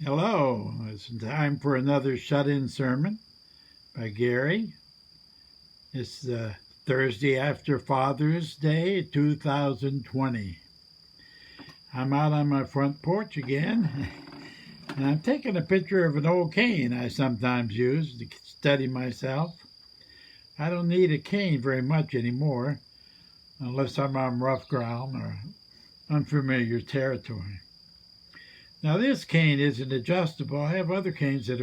Hello, it's time for another shut-in sermon by Gary. It's the Thursday after Father's Day, 2020. I'm out on my front porch again, and I'm taking a picture of an old cane I sometimes use to steady myself. I don't need a cane very much anymore, unless I'm on rough ground or unfamiliar territory. Now this cane isn't adjustable. I have other canes that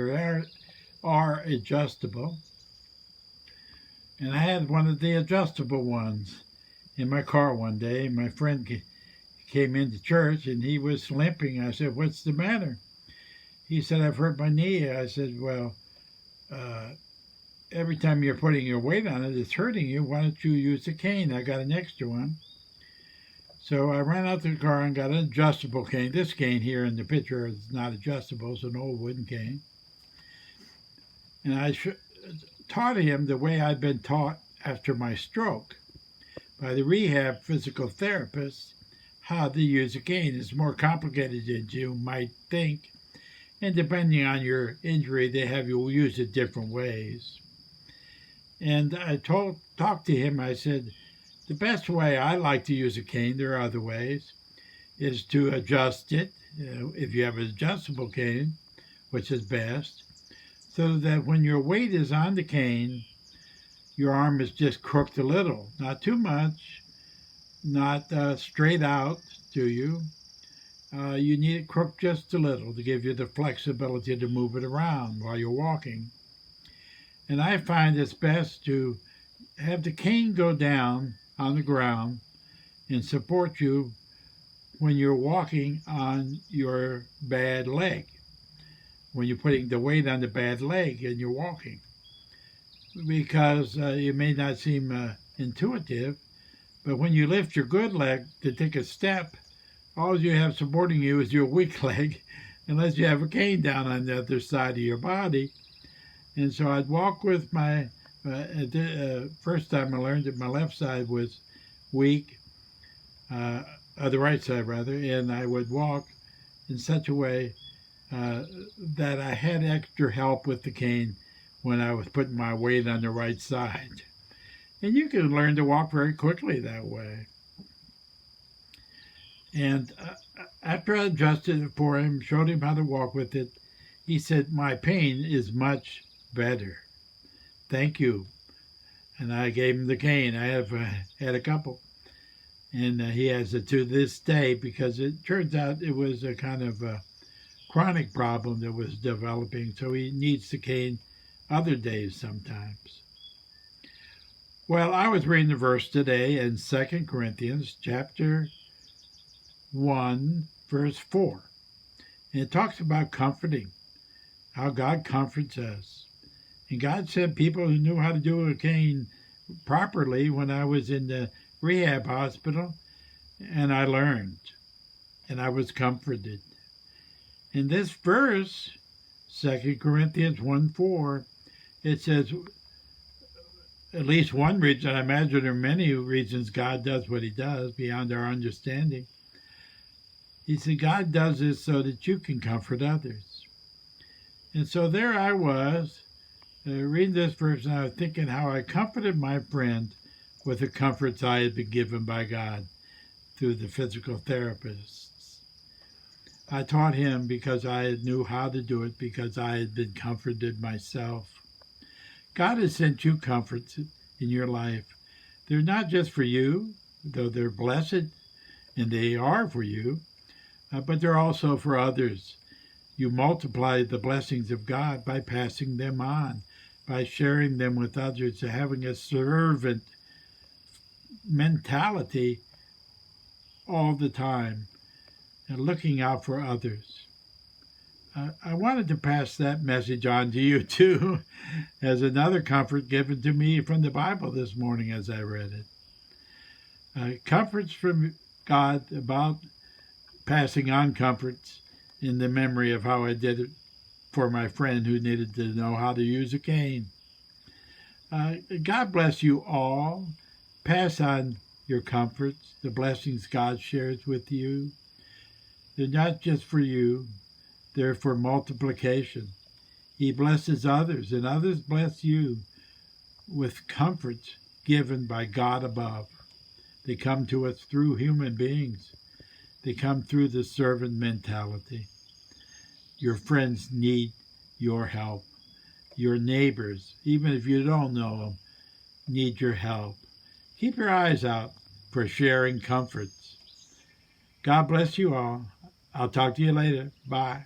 are adjustable. And I had one of the adjustable ones in my car one day. My friend came into church and he was limping. I said, "What's the matter?" He said, "I've hurt my knee." I said, "Well, every time you're putting your weight on it, it's hurting you. Why don't you use a cane? I got an extra one." So I ran out to the car and got an adjustable cane. This cane here in the picture is not adjustable. It's an old wooden cane. And I taught him the way I'd been taught after my stroke by the rehab physical therapist how to use a cane. It's more complicated than you might think. And depending on your injury, they have you use it different ways. And I talked to him. I said, the best way I like to use a cane, there are other ways, is to adjust it, if you have an adjustable cane, which is best, so that when your weight is on the cane, your arm is just crooked a little. Not too much, not straight out to you. You need it crooked just a little to give you the flexibility to move it around while you're walking. And I find it's best to have the cane go down on the ground and support you when you're walking on your bad leg, when you're putting the weight on the bad leg and you're walking. Because it may not seem intuitive, but when you lift your good leg to take a step, all you have supporting you is your weak leg, unless you have a cane down on the other side of your body. And so I'd walk with my first time I learned that my left side was weak, the right side rather, and I would walk in such a way that I had extra help with the cane when I was putting my weight on the right side. And you can learn to walk very quickly that way. And after I adjusted it for him, showed him how to walk with it, he said, "My pain is much better. Thank you." And I gave him the cane. I have had a couple. And he has it to this day because it turns out it was a kind of a chronic problem that was developing. So he needs the cane other days sometimes. Well, I was reading the verse today in 2 Corinthians chapter 1, verse 4. And it talks about comforting, how God comforts us. And God sent people who knew how to do a cane properly when I was in the rehab hospital, and I learned, and I was comforted. In this verse, 2 Corinthians 1:4, it says, at least one reason, I imagine there are many reasons God does what he does beyond our understanding. He said, God does this so that you can comfort others. And so there I was, reading this verse, and I was thinking how I comforted my friend with the comforts I had been given by God through the physical therapists. I taught him because I knew how to do it, because I had been comforted myself. God has sent you comforts in your life. They're not just for you, though they're blessed, and they are for you, but they're also for others. You multiply the blessings of God by passing them on, by sharing them with others, having a servant mentality all the time and looking out for others. I wanted to pass that message on to you too, as another comfort given to me from the Bible this morning as I read it. Comforts from God about passing on comforts in the memory of how I did it for my friend who needed to know how to use a cane. God bless you all. Pass on your comforts, the blessings God shares with you. They're not just for you, They're for multiplication. He blesses others, and others bless you with comforts given by God above. They come to us through human beings. They come through the servant mentality. Your friends need your help. Your neighbors, even if you don't know them, need your help. Keep your eyes out for sharing comforts. God bless you all. I'll talk to you later. Bye.